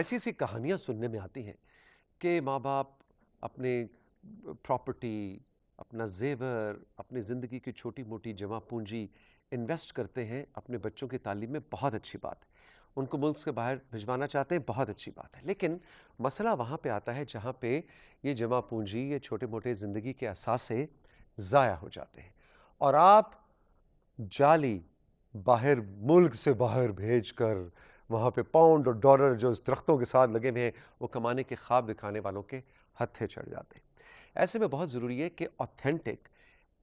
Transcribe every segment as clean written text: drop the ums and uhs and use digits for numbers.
ایسی ایسی کہانیاں سننے میں آتی ہیں کہ ماں باپ اپنے پراپرٹی، اپنا زیور، اپنی زندگی کی چھوٹی موٹی جمع پونجی انویسٹ کرتے ہیں اپنے بچوں کی تعلیم میں. بہت اچھی بات ہے. ان کو ملک سے باہر بھجوانا چاہتے ہیں، بہت اچھی بات ہے. لیکن مسئلہ وہاں پہ آتا ہے جہاں پہ یہ جمع پونجی، یہ چھوٹے موٹے زندگی کے اثاثے ضائع ہو جاتے ہیں اور آپ جعلی باہر ملک سے باہر بھیج کر وہاں پہ پاؤنڈ اور ڈالر جو اس درختوں کے ساتھ لگے ہوئے ہیں وہ کمانے کے خواب دکھانے والوں کے ہتھے چڑھ جاتے ہیں. ایسے میں بہت ضروری ہے کہ آتھینٹک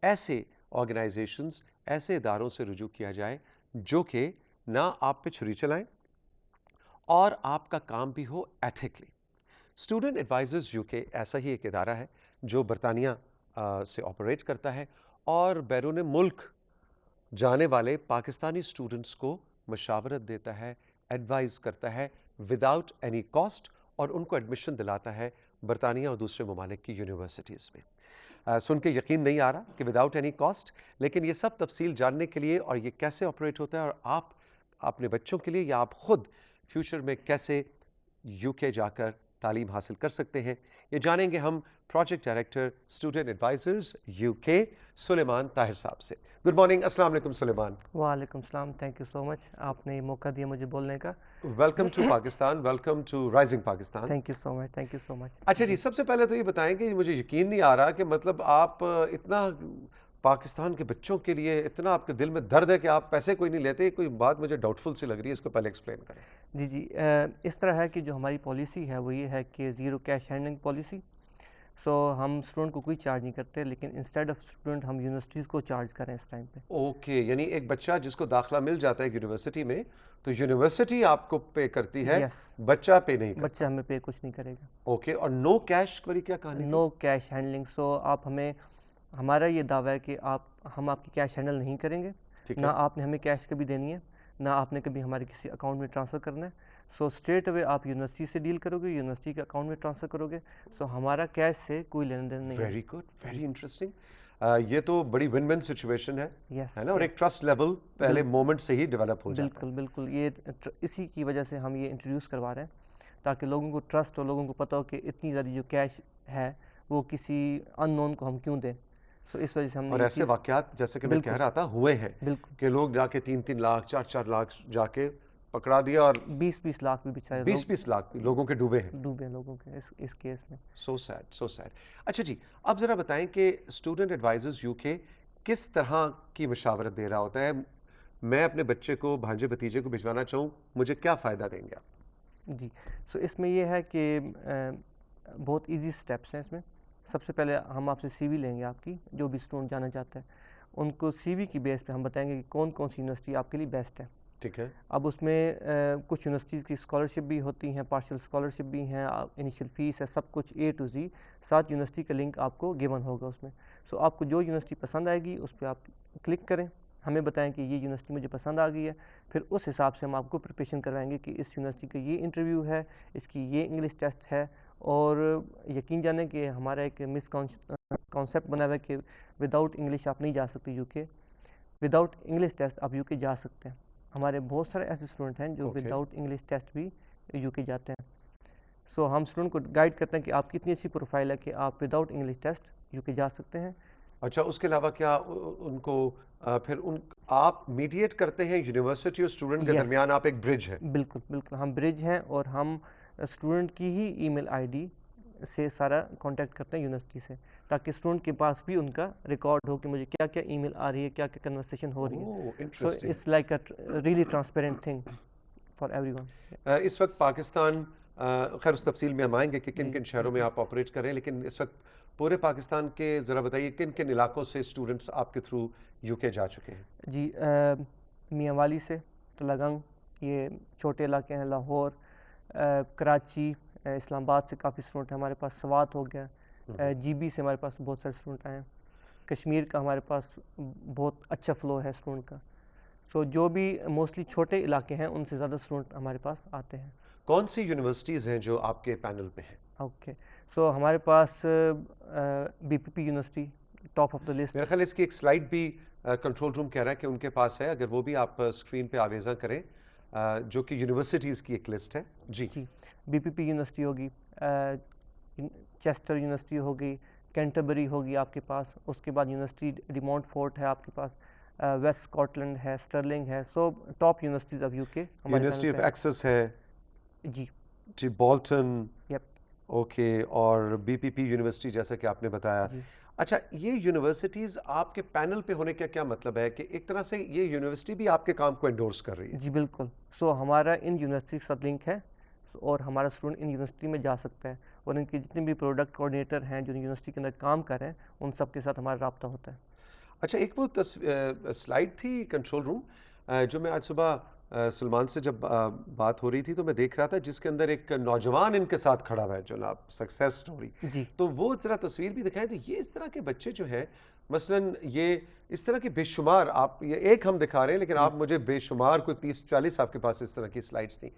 ایسے آرگنائزیشنز، ایسے اداروں سے رجوع کیا جائے جو کہ نہ آپ پہ چھری چلائیں اور آپ کا کام بھی ہو ایتھکلی. اسٹوڈنٹ ایڈوائزرز یو کے ایسا ہی ایک ادارہ ہے جو برطانیہ سے آپریٹ کرتا ہے اور بیرون ملک جانے والے پاکستانی اسٹوڈنٹس کو مشاورت دیتا ہے، ایڈوائز کرتا ہے وداؤٹ اینی کاسٹ، اور ان کو ایڈمیشن دلاتا ہے برطانیہ اور دوسرے ممالک کی یونیورسٹیز میں. سن کے یقین نہیں آ رہا کہ وداؤٹ اینی کاسٹ، لیکن یہ سب تفصیل جاننے کے لیے اور یہ کیسے آپریٹ ہوتا ہے اور آپ اپنے بچوں کے لیے یا آپ خود فیوچر میں کیسے یو کے جا کر تعلیم حاصل کر سکتے ہیں، یہ جانیں گے ہم project director student advisers you کے سلیمان طاہر صاحب سے. Good morning. السلام علیکم سلیمان. وعلیکم السلام. تھینک یو سو مچ، آپ نے یہ موقع دیا مجھے بولنے کا. Welcome to Pakistan, welcome to rising Pakistan. Thank you so much, thank you so much. اچھا جی، سب سے پہلے تو یہ بتائیں کہ مجھے یقین نہیں آ رہا کہ مطلب آپ اتنا پاکستان کے بچوں کے لیے اتنا آپ کے دل میں درد ہے کہ آپ پیسے کوئی نہیں لیتے. کوئی بات مجھے ڈاؤٹ فل سی لگ رہی ہے، اس کو پہلے ایکسپلین کریں. جی اس طرح ہے کہ جو ہماری پالیسی ہے وہ یہ ہے کہ زیرو کیش ہینڈلنگ پالیسی. سو ہم اسٹوڈنٹ کو کوئی چارج نہیں کرتے، لیکن انسٹیڈ آف اسٹوڈنٹ ہم یونیورسٹیز کو چارج کریں اس ٹائم پہ. اوکے، یعنی ایک بچہ جس کو داخلہ مل جاتا ہے یونیورسٹی میں تو یونیورسٹی آپ کو پے کرتی ہے، یس، بچہ پے نہیں کرتا. بچہ ہمیں پے کچھ نہیں کرے گا. اوکے، اور نو کیش والی کیا کہانی؟ نو کیش ہینڈلنگ. سو آپ ہمیں، ہمارا یہ دعویٰ ہے کہ ہم آپ کی کیش ہینڈل نہیں کریں گے، نہ آپ نے ہمیں کیش کبھی دینی ہے، نہ آپ نے کبھی ہمارے کسی اکاؤنٹ میں ٹرانسفر کرنا ہے. سو اسٹریٹ اوے آپ یونیورسٹی سے ڈیل کرو گے، یونیورسٹی کے اکاؤنٹ میں ٹرانسفر کرو گے. سو ہمارا کیش سے کوئی لین دین نہیں ہے. Very good, very interesting. یہ تو بڑی ون ون سچویشن ہے یس نا، اور ایک ٹرسٹ لیول پہلے مومنٹ سے ہی ڈیولپ ہو جاتا ہے. بالکل بالکل. یہ اسی کی وجہ سے ہم یہ انٹروڈیوس کروا رہے ہیں تاکہ لوگوں کو ٹرسٹ اور لوگوں کو پتہ ہو کہ اتنی زیادہ جو کیش ہے وہ کسی ان نون کو ہم کیوں دیں. سو اس وجہ سے ہم نے، اور ایسے واقعات جیسے کہ میں کہہ رہا تھا ہوئے ہیں بالکل کہ لوگ جا کے 3 لاکھ 4 لاکھ جا کے پکڑا دیا اور 20 لاکھ بھی بیچارے 20 لاکھ بھی لوگوں کے ڈوبے ہیں. ڈوبے لوگوں کے اس کیس میں. سو سیڈ، سو سیڈ. اچھا جی، اب ذرا بتائیں کہ اسٹوڈنٹ ایڈوائزرز یو کے کس طرح کی مشاورت دے رہا ہوتا ہے؟ میں اپنے بچے کو، بھانجے بھتیجے کو بھجوانا چاہوں، مجھے کیا فائدہ دیں گے آپ؟ جی سو اس میں یہ ہے کہ بہت ایزی سٹیپس ہیں اس میں. سب سے پہلے ہم آپ سے سی وی لیں گے آپ کی، جو بھی اسٹوڈنٹ جانا چاہتا ہے ان کو سی وی کی بیس پہ ہم بتائیں گے کہ کون کون سی یونیورسٹی آپ کے لیے بیسٹ ہے. ٹھیک ہے. اب اس میں کچھ یونیورسٹیز کی اسکالرشپ بھی ہوتی ہیں، پارشل اسکالرشپ بھی ہیں، انیشیل فیس ہے، سب کچھ A to Z. 7 یونیورسٹی کا لنک آپ کو گیون ہوگا اس میں. سو آپ کو جو یونیورسٹی پسند آئے گی اس پہ آپ کلک کریں، ہمیں بتائیں کہ یہ یونیورسٹی مجھے پسند آ گئی ہے. پھر اس حساب سے ہم آپ کو پریپریشن کروائیں گے کہ اس یونیورسٹی کا یہ انٹرویو ہے، اس کی یہ انگلش ٹیسٹ ہے. اور یقین جانیں کہ ہمارا ایک کانسیپٹ بنا ہوا ہے کہ وداؤٹ انگلش آپ نہیں جا سکتے یو کے، وداؤٹ انگلش ٹیسٹ آپ یو کے جا سکتے ہیں. ہمارے بہت سارے ایسے اسٹوڈنٹ ہیں جو وداؤٹ انگلش ٹیسٹ بھی یو کے جاتے ہیں. سو ہم اسٹوڈنٹ کو گائیڈ کرتے ہیں کہ آپ کی اتنی اچھی پروفائل ہے کہ آپ وداؤٹ انگلش ٹیسٹ یو کے جا سکتے ہیں. اچھا، اس کے علاوہ کیا ان کو پھر آپ میڈیٹ کرتے ہیں یونیورسٹی اور اسٹوڈنٹ کے درمیان؟ آپ ایک برج ہیں. بالکل بالکل، ہم برج ہیں اور ہم اسٹوڈنٹ کی ہی ای میل آئی ڈی سے سارا کانٹیکٹ کرتے ہیں یونیورسٹی سے، تاکہ اسٹوڈنٹ کے پاس بھی ان کا ریکارڈ ہو کہ مجھے کیا کیا ای میل آ رہی ہے، کیا کیا کنورسیشن ہو رہی ہے. So it's like a really transparent thing for everyone. اس وقت پاکستان، خیر اس تفصیل میں ہم آئیں گے کہ کن کن شہروں میں آپ آپریٹ کریں، لیکن اس وقت پورے پاکستان کے ذرا بتائیے کن کن علاقوں سے اسٹوڈنٹس آپ کے تھرو یو کے جا چکے ہیں؟ جی میاں والی سے، تلگنگ، یہ چھوٹے علاقے ہیں، لاہور، کراچی، اسلام آباد سے کافی اسٹوڈنٹ ہیں ہمارے پاس، سوات ہو گیا، جی بی سے ہمارے پاس بہت سارے اسٹوڈنٹ آئے ہیں، کشمیر کا ہمارے پاس بہت اچھا فلو ہے اسٹوڈنٹ کا. سو جو بھی موسٹلی چھوٹے علاقے ہیں ان سے زیادہ اسٹوڈنٹ ہمارے پاس آتے ہیں. کون سی یونیورسٹیز ہیں جو آپ کے پینل پہ ہیں؟ اوکے، سو ہمارے پاس B P P university top of the list. میرے خیال اس کی ایک سلائڈ بھی کنٹرول روم کہہ رہا ہے کہ ان کے پاس ہے، اگر وہ بھی آپ اسکرین پہ آویزاں کریں جو کہ یونیورسٹیز کی ایک لسٹ ہے. G B P P university ہوگی, چیسٹر یونیورسٹی ہوگی, کینٹربری ہوگی آپ کے پاس, اس کے بعد یونیورسٹی ڈی مونٹ فورٹ ہے آپ کے پاس, ویسٹ اسکاٹ لینڈ ہے, اسٹرلنگ ہے. سو ٹاپ یونیورسٹیز آف یو کے. یونیورسٹی آف ایکسس ہے جی بالٹن. یپ اوکے, اور بی پی پی یونیورسٹی جیسا کہ آپ نے بتایا. اچھا, یہ یونیورسٹیز آپ کے پینل پہ ہونے کا کیا مطلب ہے کہ ایک طرح سے یہ یونیورسٹی بھی آپ کے کام کو انڈورس کر رہی ہے؟ جی بالکل. سو ہمارا ان یونیورسٹی کے ساتھ لنک ہے اور ہمارا اسٹوڈنٹ ان یونیورسٹی میں جا سکتا ہے, اور ان کے جتنے بھی پروڈکٹ کوآرڈینیٹر ہیں جو یونیورسٹی کے اندر کام کر رہے ہیں ان سب کے ساتھ ہمارا رابطہ ہوتا ہے. اچھا, ایک وہ سلائڈ تھی کنٹرول روم جو میں آج صبح سلمان سے جب بات ہو رہی تھی تو میں دیکھ رہا تھا, جس کے اندر ایک نوجوان ان کے ساتھ کھڑا ہوا ہے جناب, سکسیس سٹوری. تو وہ ذرا تصویر بھی دکھائیں. تو یہ اس طرح کے بچے جو ہیں, مثلاً یہ اس طرح کے بے شمار, آپ یہ ایک ہم دکھا رہے ہیں لیکن آپ مجھے بے شمار کوئی 30-40 آپ کے پاس اس طرح کی سلائڈز تھیں.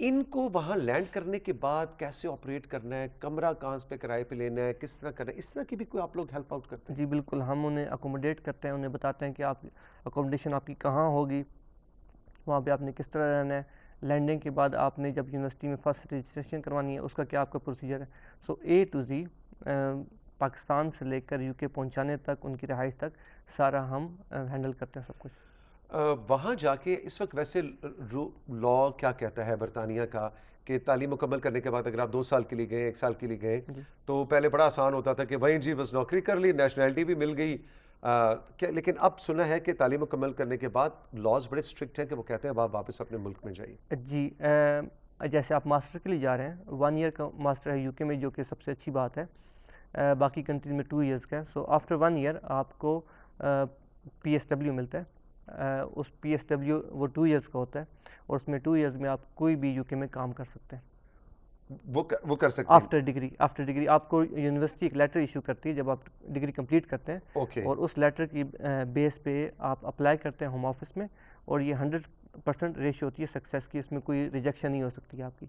ان کو وہاں لینڈ کرنے کے بعد کیسے آپریٹ کرنا ہے, کمرہ کہاں پہ کرائے پہ لینا ہے, کس طرح کرنا ہے, اس طرح کی بھی کوئی آپ لوگ ہیلپ آؤٹ کرتے ہیں؟ جی بالکل, ہم انہیں اکوموڈیٹ کرتے ہیں, انہیں بتاتے ہیں کہ آپ اکوموڈیشن آپ کی کہاں ہوگی, وہاں پہ آپ نے کس طرح رہنا ہے. لینڈنگ کے بعد آپ نے جب یونیورسٹی میں فرسٹ رجسٹریشن کروانی ہے اس کا کیا آپ کا پروسیجر ہے. سو اے ٹو زی پاکستان سے لے کر یو کے پہنچانے تک, ان کی رہائش تک, سارا ہم ہینڈل کرتے ہیں سب کچھ. وہاں جا کے اس وقت ویسے لا کیا کہتا ہے برطانیہ کا کہ تعلیم مکمل کرنے کے بعد اگر آپ 2 سال کے لیے گئے, 1 سال کے لیے گئے, تو پہلے بڑا آسان ہوتا تھا کہ بھائی جی بس نوکری کر لی, نیشنلٹی بھی مل گئی, لیکن اب سنا ہے کہ تعلیم مکمل کرنے کے بعد لاز بڑے اسٹرکٹ ہیں کہ وہ کہتے ہیں اب آپ واپس اپنے ملک میں جائیے. جی جیسے آپ ماسٹر کے لیے جا رہے ہیں, 1 ایئر کا ماسٹر ہے یو کے میں, جو کہ سب سے اچھی بات ہے. باقی کنٹریز میں 2 ایئرس کا ہے. سو آفٹر 1 ایئر آپ کو پی ایس ڈبلیو ملتا ہے. اس پی ایس ڈبلیو وہ 2 ایئرس کا ہوتا ہے, اور اس میں 2 ایئرس میں آپ کوئی بھی یو کے میں کام کر سکتے ہیں. وہ کر سکتے ہیں آفٹر ڈگری آپ کو یونیورسٹی ایک لیٹر ایشو کرتی ہے جب آپ ڈگری کمپلیٹ کرتے ہیں, اور اس لیٹر کی بیس پہ آپ اپلائی کرتے ہیں ہوم آفس میں, اور یہ 100% ریشو ہوتی ہے سکسیس کی, اس میں کوئی ریجیکشن نہیں ہو سکتی آپ کی.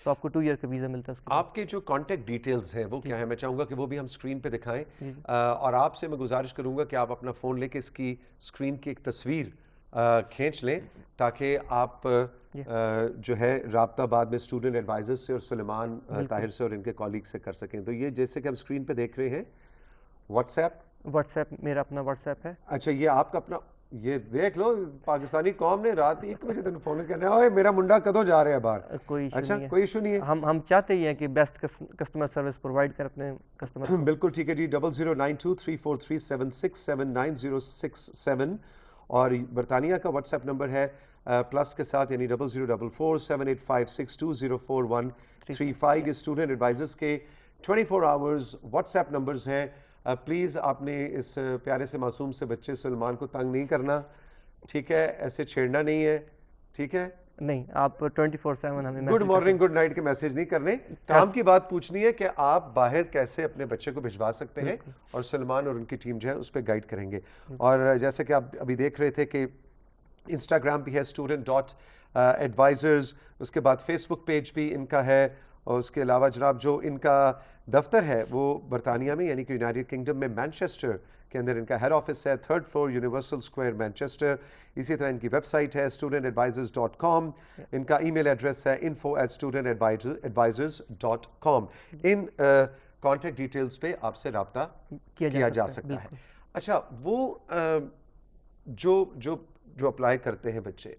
تو آپ کو 2 ایئر کا ویزا ملتا ہے اس کے. آپ کے جو کانٹیکٹ ڈیٹیلز ہیں وہ کیا ہے, میں چاہوں گا کہ وہ بھی ہم اسکرین پہ دکھائیں, اور آپ سے میں گزارش کروں گا کہ آپ اپنا فون لے کے اس کی اسکرین کی ایک تصویر کھینچ لیں, تاکہ آپ جو ہے رابطہ بعد میں اسٹوڈنٹ ایڈوائزر سے اور سلیمان طاہر سے اور ان کے کالیگ سے کر سکیں. تو یہ جیسے کہ ہم اسکرین پہ دیکھ رہے ہیں, واٹس ایپ میرا اپنا واٹس ایپ ہے. اچھا, یہ آپ کا اپنا, یہ دیکھ لو پاکستانی قوم نے رات 1 بجے تک فون کہنا ہے اوے میرا منڈا کدو جا رہا ہے باہر. اچھا, کوئی ایشو نہیں ہے. ہم چاہتے ہی ہیں کہ بیسٹ کسٹمر سروس پرووائڈ کر اپنے کسٹمر. بالکل ٹھیک ہے جی. 00923437679067, اور برطانیہ کا واٹس ایپ نمبر ہے پلس کے ساتھ, یعنی 00447856204135. یہ اسٹوڈنٹ ایڈوائزرس کے 24 آورز واٹس ایپ نمبرز ہیں. پلیز آپ نے اس پیارے سے معصوم سے بچے سلمان کو تنگ نہیں کرنا, ٹھیک ہے, ایسے چھیڑنا نہیں ہے, ٹھیک ہے, نہیں آپ 24/7 ہمیں گڈ مارننگ گڈ نائٹ کے میسج نہیں کرنے. کام کی بات پوچھنی ہے کہ آپ باہر کیسے اپنے بچے کو بھجوا سکتے ہیں, اور سلمان اور ان کی ٹیم جو ہے اس پہ گائیڈ کریں گے. اور جیسے کہ آپ ابھی دیکھ رہے تھے کہ انسٹاگرام بھی ہے student.advisors, اس کے بعد فیس بک پیج بھی ان کا ہے, اور اس کے علاوہ جناب جو ان کا دفتر ہے وہ برطانیہ میں, یعنی کہ یونائٹڈ کنگڈم میں مینچسٹر کے اندر ان کا ہیڈ آفس ہے, 3rd floor universal square Manchester. اسی طرح ان کی ویب سائٹ ہے studentadvisors.com, ان کا ای میل ایڈریس ہے info@studentadvisors.com. ان کانٹیکٹ ڈیٹیلز پہ آپ سے رابطہ کیا جا سکتا ہے. اچھا, وہ جو اپلائی کرتے ہیں بچے,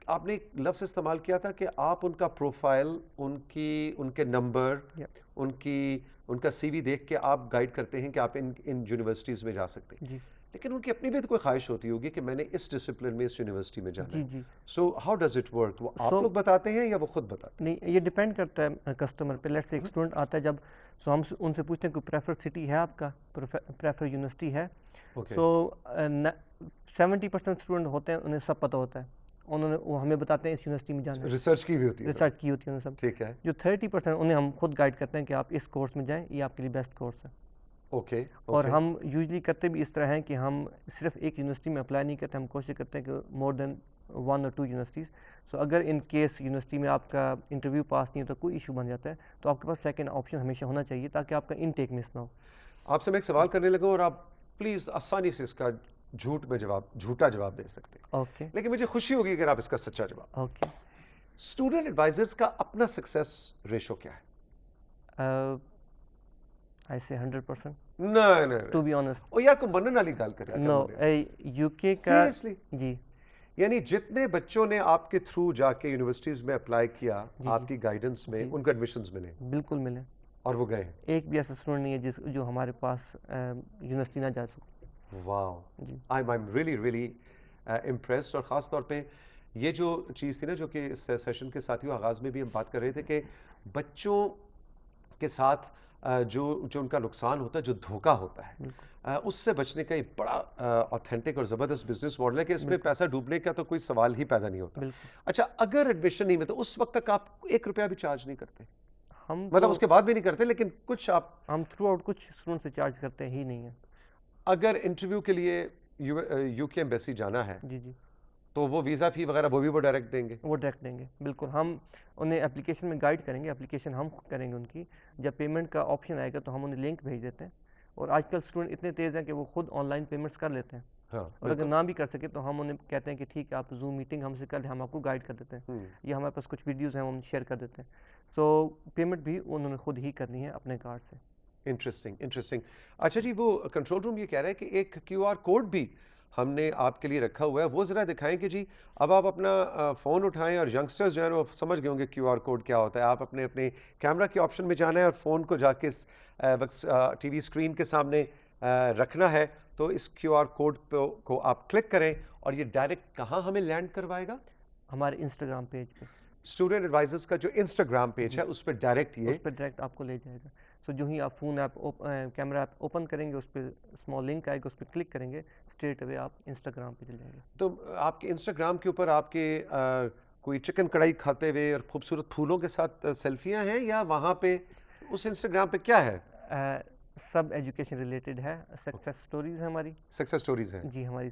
آپ نے ایک لفظ استعمال کیا تھا کہ آپ ان کا پروفائل, ان کے نمبر, ان کا سی وی دیکھ کے آپ گائیڈ کرتے ہیں کہ آپ ان یونیورسٹیز میں جا سکتے ہیں. لیکن ان کی اپنی بھی تو کوئی خواہش ہوتی ہوگی کہ میں نے اس ڈسپلن میں اس یونیورسٹی میں جانا ہے. So how does it work, وہ آپ لوگ بتاتے ہیں یا وہ خود بتاتے ہیں؟ نہیں, یہ ڈیپینڈ کرتا ہے کسٹمر پہ. لیٹ سے ایک اسٹوڈنٹ آتا ہے جب, سو ہم ان سے پوچھتے ہیں کوئی پریفر سٹی ہے آپ کا, پریفر یونیورسٹی ہے. سو 70% اسٹوڈنٹ ہوتے ہیں, انہیں سب پتہ ہوتا ہے, وہ ہمیں بتاتے ہیں اس یونیورسٹی میں جانا ہے, ریسرچ کی ہوئی ہوتی ہے انہوں سب. ٹھیک ہے. جو 30% انہیں ہم خود گائیڈ کرتے ہیں کہ آپ اس کورس میں جائیں, یہ آپ کے لیے بیسٹ کورس ہے. اور ہم یوزلی کرتے بھی اس طرح ہیں کہ ہم صرف ایک یونیورسٹی میں اپلائی نہیں کرتے, ہم کوشش کرتے ہیں کہ مور دین 1 or 2 یونیورسٹیز. سو اگر ان کیس یونیورسٹی میں آپ کا انٹرویو پاس نہیں ہوتا, کوئی ایشو بن جاتا ہے, تو آپ کے پاس سیکنڈ آپشن ہمیشہ ہونا چاہیے تاکہ آپ کا انٹیک مس نہ ہو. آپ سے میں ایک سوال کرنے لگا اور آپ پلیز آسانی سے اس کا جھوٹ میں جھوٹا جواب دے سکتے, اوکے لیکن مجھے خوشی ہوگی اگر آپ اس کا سچا جواب. اوکے. اسٹوڈنٹ ایڈوائزرز کا اپنا سکسیس ریشو کیا ہے؟ آئی سے 100%. نہیں ٹو بی آنیسٹ او یار کوئی بننے والی گل کریا نو. یو کے کا سیریسلی, جی یعنی جتنے بچوں نے آپ کے تھرو جا کے یونیورسٹیز میں اپلائی کیا آپ کی گائیڈنس میں, ان کو ایڈمیشنز ملے؟ بالکل ملے. اور وہ گئے ہیں؟ ایک بھی ایسا اسٹوڈنٹ نہیں ہے جو ہمارے پاس یونیورسٹی نہ جا سکے. واو, جی I am really really impressed. اور خاص طور پہ یہ جو چیز تھی نا جو کہ اس سیشن کے ساتھیوں آغاز میں بھی ہم بات کر رہے تھے کہ بچوں کے ساتھ جو ان کا نقصان ہوتا ہے, جو دھوکہ ہوتا ہے, اس سے بچنے کا ایک بڑا آتھینٹک اور زبردست بزنس ماڈل ہے کہ اس میں پیسہ ڈوبنے کا تو کوئی سوال ہی پیدا نہیں ہوتا. اچھا, اگر ایڈمیشن نہیں ملتا اس وقت تک آپ 1 روپیہ بھی چارج نہیں کرتے؟ ہم مطلب اس کے بعد بھی نہیں کرتے, لیکن کچھ ہم تھرو آؤٹ کچھ اسٹوڈنٹ سے چارج کرتے ہی نہیں ہیں. اگر انٹرویو کے لیے یو کے ایمبیسی جانا ہے جی جی تو وہ ویزا فی وغیرہ وہ بھی وہ ڈائریکٹ دیں گے؟ وہ ڈائریکٹ دیں گے بالکل. ہم انہیں اپلیکیشن میں گائیڈ کریں گے, اپلیکیشن ہم کریں گے ان کی. جب پیمنٹ کا آپشن آئے گا تو ہم انہیں لنک بھیج دیتے ہیں. اور آج کل اسٹوڈنٹ اتنے تیز ہیں کہ وہ خود آن لائن پیمنٹس کر لیتے ہیں. اور اگر نہ بھی کر سکے تو ہم انہیں کہتے ہیں کہ ٹھیک ہے آپ زوم میٹنگ ہم سے کر لیں, ہم آپ کو گائیڈ کر دیتے ہیں, یا ہمارے پاس کچھ ویڈیوز ہیں ہم شیئر کر دیتے ہیں. سو پیمنٹ بھی انہوں نے خود ہی کرنی ہے اپنے کارڈ سے. Interesting interesting. اچھا جی, وہ کنٹرول روم یہ کہہ رہا ہے کہ ایک کیو آر کوڈ بھی ہم نے آپ کے لیے رکھا ہوا ہے, وہ ذرا دکھائیں کہ جی اب آپ اپنا فون اٹھائیں, اور ینگسٹرز جو ہیں وہ سمجھ گئے ہوں گے کیو آر کوڈ کیا ہوتا ہے. آپ اپنے کیمرہ کے آپشن میں جانا ہے اور فون کو جا کے ٹی وی اسکرین کے سامنے رکھنا ہے, تو اس کیو آر کوڈ کو آپ کلک کریں اور یہ ڈائریکٹ کہاں ہمیں لینڈ کروائے گا؟ ہمارے انسٹاگرام پیج پہ. اسٹوڈنٹ ایڈوائزرز کا جو انسٹاگرام پیج ہے اس پہ ڈائریکٹ اس پہ ڈائریکٹ آپ کو لے جائے گا. سو جو ہی آپ phone app camera app open کریں گے اس پہ اسمال لنک آئے گا, اس پہ کلک کریں گے اسٹریٹ اوے آپ انسٹاگرام پہ چل جائیں گے. تو آپ کے انسٹاگرام کے اوپر آپ کے کوئی چکن کڑھائی کھاتے ہوئے اور خوبصورت پھولوں کے ساتھ سیلفیاں ہیں, یا وہاں پہ اس انسٹاگرام پہ کیا ہے؟ سب ایجوکیشن ریلیٹڈ ہے. سکسیس سٹوریز ہیں ہماری. سکسیس سٹوریز ہیں جی ہماری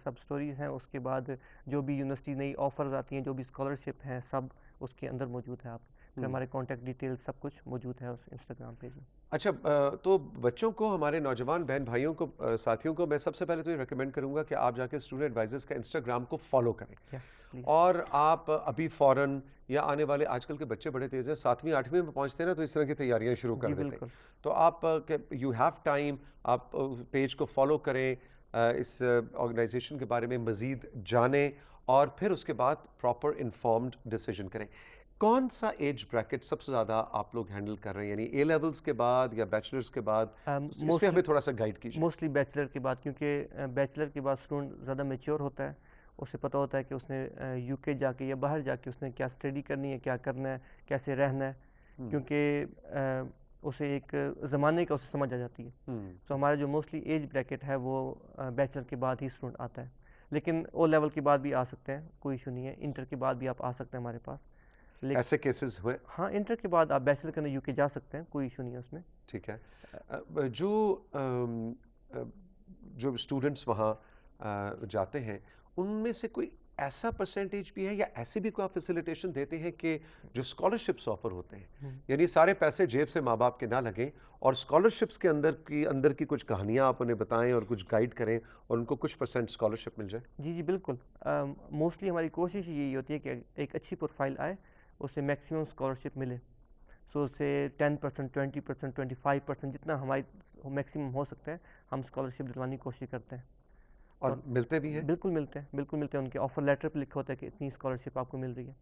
سب سٹوریز ہیں. اس کے بعد جو بھی یونیورسٹی نئی آفرز آتی ہیں, جو بھی اسکالرشپ ہیں, سب اس کے اندر موجود ہے. آپ پھر ہمارے کانٹیکٹ ڈیٹیل سب کچھ موجود ہے اس انسٹاگرام پیج میں. اچھا, تو بچوں کو, ہمارے نوجوان بہن بھائیوں کو, ساتھیوں کو میں سب سے پہلے تو یہ ریکمینڈ کروں گا کہ آپ جا کے اسٹوڈنٹ ایڈوائزرز کا انسٹاگرام کو فالو کریں, اور آپ ابھی فوراً, یا آنے والے, آج کل کے بچے بڑے تیز ہیں, 7ویں 8ویں میں پہنچتے ہیں نا تو اس طرح کی تیاریاں شروع کر دیتے ہیں. تو آپ یو ہیو ٹائم, آپ پیج کو فالو کریں, اس آرگنائزیشن کے بارے میں مزید جانیں, اور پھر اس کے بعد پراپر انفارمڈ ڈیسیجن کریں. کون سا ایج بریکٹ سب سے زیادہ آپ لوگ ہینڈل کر رہے ہیں, یعنی اے لیولز کے بعد یا بیچلرز کے بعد؟ اس پہ ہمیں تھوڑا سا گائیڈ کیجیے. موسٹلی بیچلر کے بعد, کیونکہ بیچلر کے بعد اسٹوڈنٹ زیادہ میچور ہوتا ہے, اسے پتہ ہوتا ہے کہ اس نے یو کے جا کے یا باہر جا کے اس نے کیا اسٹڈی کرنی ہے, کیا کرنا ہے, کیسے رہنا ہے, کیونکہ اسے ایک زمانے کا اسے سمجھ آ جاتی ہے. تو ہمارا جو موسٹلی ایج بریکٹ ہے وہ بیچلر کے بعد ہی اسٹوڈنٹ آتا ہے, لیکن او لیول کے بعد بھی آ سکتے ہیں, کوئی ایشو نہیں ہے. انٹر کے بعد بھی آپ آ سکتے ہیں ہمارے پاس. ایسے کیسز ہوئے؟ ہاں, انٹر کے بعد آپ بیچلر کرنے یو کے جا سکتے ہیں, کوئی ایشو نہیں ہے اس میں. ٹھیک ہے. جو اسٹوڈنٹس وہاں جاتے ہیں ان میں سے کوئی ایسا پرسنٹیج بھی ہے, یا ایسی بھی کوئی آپ فیسیلیٹیشن دیتے ہیں کہ جو اسکالرشپس آفر ہوتے ہیں, یعنی سارے پیسے جیب سے ماں باپ کے نہ لگیں, اور اسکالرشپس کے اندر کی کچھ کہانیاں آپ انہیں بتائیں اور کچھ گائیڈ کریں, اور ان کو کچھ پرسنٹ اسکالرشپ مل جائے؟ جی جی بالکل. موسٹلی ہماری کوشش یہی ہوتی ہے کہ ایک اچھی پروفائل آئے, اسے میکسیمم اسکالرشپ ملے. سو اسے 10%, 20%, 25% جتنا ہماری میکسیمم ہو سکتا ہے ہم اسکالرشپ دلوانے کی کوشش کرتے ہیں. اور ملتے بھی ہیں؟ بالکل ملتے ہیں, بالکل ملتے ہیں. ان کے آفر لیٹر پہ لکھا ہوتا ہے کہ اتنی اسکالرشپ آپ کو مل رہی ہے.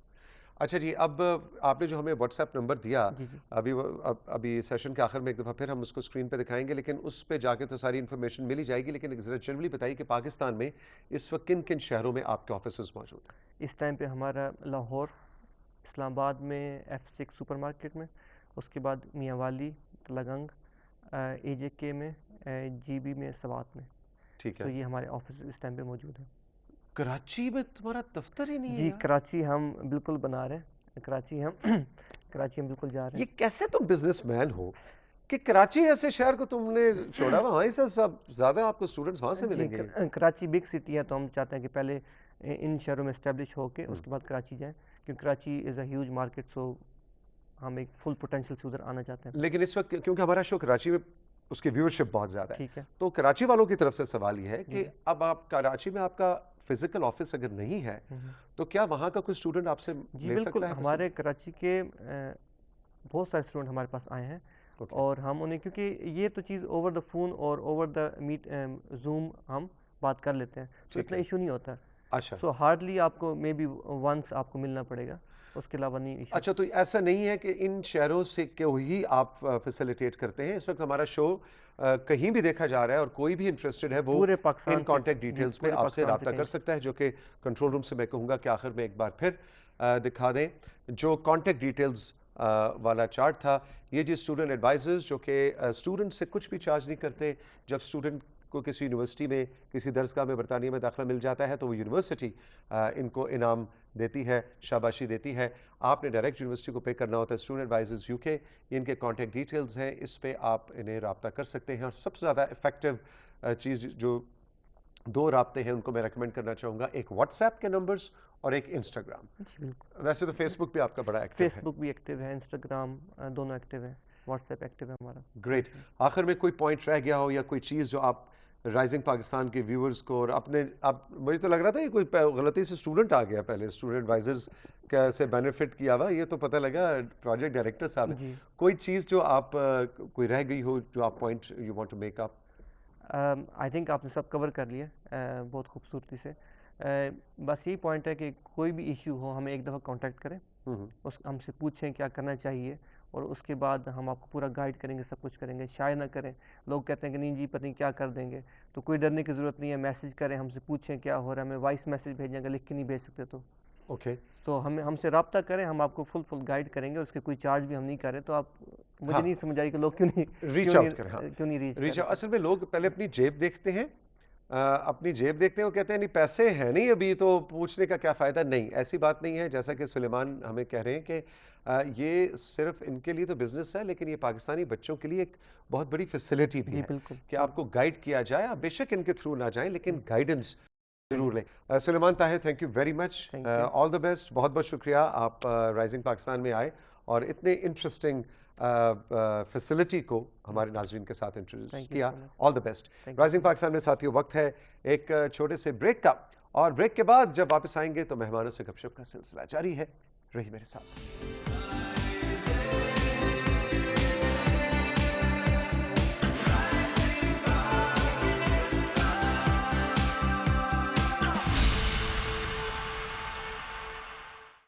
اچھا جی, اب آپ نے جو ہمیں واٹس ایپ نمبر دیا, ابھی سیشن کے آخر میں ایک دفعہ پھر ہم اس کو اسکرین پہ دکھائیں گے, لیکن اس پہ جا کے تو ساری انفارمیشن مل ہی جائے گی, لیکن ذرا جنرلی بتائیے کہ پاکستان میں اس وقت کن کن شہروں میں آپ کے آفیسز موجود ہیں؟ اس ٹائم پہ ہمارا لاہور, اسلام آباد میں F6 سپر مارکیٹ میں, اس کے بعد میاں والی, تلگنگ, اے جے کے میں, جی بی میں, سوات میں. ٹھیک ہے. تو یہ ہمارے آفس اس ٹائم پہ موجود ہیں. کراچی میں تمہارا دفتر ہی نہیں ہے؟ جی کراچی ہم بالکل بنا رہے ہیں, کراچی ہم بالکل جا رہے ہیں. یہ کیسے تم بزنس مین ہو کہ کراچی ایسے شہر کو تم نے چھوڑا, وہاں سے سب زیادہ آپ کو اسٹوڈنٹس وہاں سے ملیں گے. کراچی بگ سٹی ہے, تو ہم چاہتے ہیں کہ پہلے ان شہروں میں اسٹیبلش ہو کے اس کے بعد کراچی جائیں, کیونکہ کراچی از اے ہیوج مارکیٹ, سو ہم ایک فل پوٹینشیل سے ادھر آنا چاہتے ہیں. لیکن اس وقت کیونکہ ہمارا شو کراچی میں اس کی ویورشپ بہت زیادہ ہے. ٹھیک ہے. تو کراچی والوں کی طرف سے سوال یہ ہے کہ اب آپ کراچی میں آپ کا فزیکل آفس اگر نہیں ہے تو کیا وہاں کا کوئی اسٹوڈنٹ آپ سے جی لے بالکل, سکتا ہے؟ ہمارے کراچی کے بہت سارے اسٹوڈنٹ ہمارے پاس آئے ہیں اور ہم انہیں, کیونکہ یہ تو چیز اوور دا فون اور اوور دا میٹ زوم ہم بات کر لیتے ہیں تو اتنا ایشو نہیں ہوتا. اچھا. سو ہارڈلی آپ کو مے بی ونس آپ کو ملنا پڑے گا, اس کے علاوہ نہیں ایشو. اچھا, تو ایسا نہیں ہے کہ ان شہروں سے کو ہی آپ فیسیلیٹیٹ کرتے ہیں؟ اس وقت ہمارا شو کہیں بھی دیکھا جا رہا ہے اور کوئی بھی انٹرسٹڈ ہے وہ پورے پاکستان ان کانٹیکٹ ڈیٹیلز پہ آپ سے رابطہ کر سکتا ہے, جو کہ کنٹرول روم سے میں کہوں گا کہ آخر میں ایک بار پھر دکھا دیں جو کانٹیکٹ ڈیٹیلز والا چارٹ تھا. یہ جی اسٹوڈنٹ ایڈوائزرز جو کہ اسٹوڈنٹ سے کچھ بھی چارج نہیں کرتے. جب اسٹوڈنٹ کو کسی یونیورسٹی میں کسی درسگاہ میں برطانیہ میں داخلہ مل جاتا ہے تو وہ یونیورسٹی ان کو انعام دیتی ہے, شاباشی دیتی ہے. آپ نے ڈائریکٹ یونیورسٹی کو پے کرنا ہوتا ہے. اسٹوڈنٹ ایڈوائزرز UK, یہ ان کے کانٹیکٹ ڈیٹیلز ہیں, اس پہ آپ انہیں رابطہ کر سکتے ہیں. اور سب سے زیادہ افیکٹو چیز جو 2 رابطے ہیں ان کو میں ریکمینڈ کرنا چاہوں گا, ایک واٹس ایپ کے نمبرز اور ایک انسٹاگرام. ویسے تو فیس بک بھی آپ کا بڑا ایکٹیو ہے. فیس بک بھی ایکٹیو ہے, انسٹاگرام دونوں ایکٹیو ہیں, واٹس ایپ ایکٹیو ہے ہمارا. گریٹ. آخر میں کوئی پوائنٹ رہ گیا ہو یا کوئی چیز جو آپ رائزنگ پاکستان کے ویورز کو اور اپنے مجھے تو لگ رہا تھا یہ کوئی غلطی سے اسٹوڈنٹ آ گیا پہلے, اسٹوڈنٹ ایڈوائزرز سے بینیفٹ کیا ہوا, یہ تو پتہ لگا پروجیکٹ ڈائریکٹر صاحب ہے. کوئی چیز جو آپ کوئی رہ گئی ہو جو آپ point you want to make up? I think آپ نے سب کور کر لیا بہت خوبصورتی سے. بس یہی پوائنٹ ہے کہ کوئی بھی ایشو ہو ہمیں ایک دفعہ کانٹیکٹ کریں, ہم سے پوچھیں کیا کرنا چاہیے اور اس کے بعد ہم آپ کو پورا گائیڈ کریں گے, سب کچھ کریں گے. شائع نہ کریں, لوگ کہتے ہیں کہ نہیں جی پتہ نہیں کیا کر دیں گے, تو کوئی ڈرنے کی ضرورت نہیں ہے. میسیج کریں, ہم سے پوچھیں کیا ہو رہا ہے, ہمیں وائس میسیج بھیجیں, اگر لکھ کے نہیں بھیج سکتے تو اوکے, تو ہم سے رابطہ کریں, ہم آپ کو فل گائیڈ کریں گے. اس کے کوئی چارج بھی ہم نہیں کریں. تو آپ مجھے نہیں سمجھ آئی کہ لوگ کیوں نہیں ریچ آؤٹ. اصل میں لوگ پہلے اپنی جیب دیکھتے ہیں, وہ کہتے ہیں نہیں پیسے ہیں نہیں ابھی تو پوچھنے کا کیا فائدہ. نہیں, ایسی بات نہیں ہے. جیسا کہ سلیمان ہمیں کہہ رہے ہیں کہ یہ صرف ان کے لیے تو بزنس ہے, لیکن یہ پاکستانی بچوں کے لیے ایک بہت بڑی فیسلٹی بھی ہے کہ آپ کو گائیڈ کیا جائے. آپ بے شک ان کے تھرو نہ جائیں لیکن گائیڈنس ضرور لیں. Sulaiman Tahir, thank you very much, all the best. بہت بہت شکریہ آپ رائزنگ پاکستان میں آئے اور اتنے انٹرسٹنگ فیسلٹی کو ہمارے ناظرین کے ساتھ انٹروڈیوس کیا. آل دا بیسٹ. رائزنگ پاکستان میں ساتھیوں وقت ہے ایک چھوٹے سے بریک کا, اور بریک کے بعد جب واپس آئیں گے تو مہمانوں سے گپ شپ کا سلسلہ جاری ہے. رہی میرے ساتھ.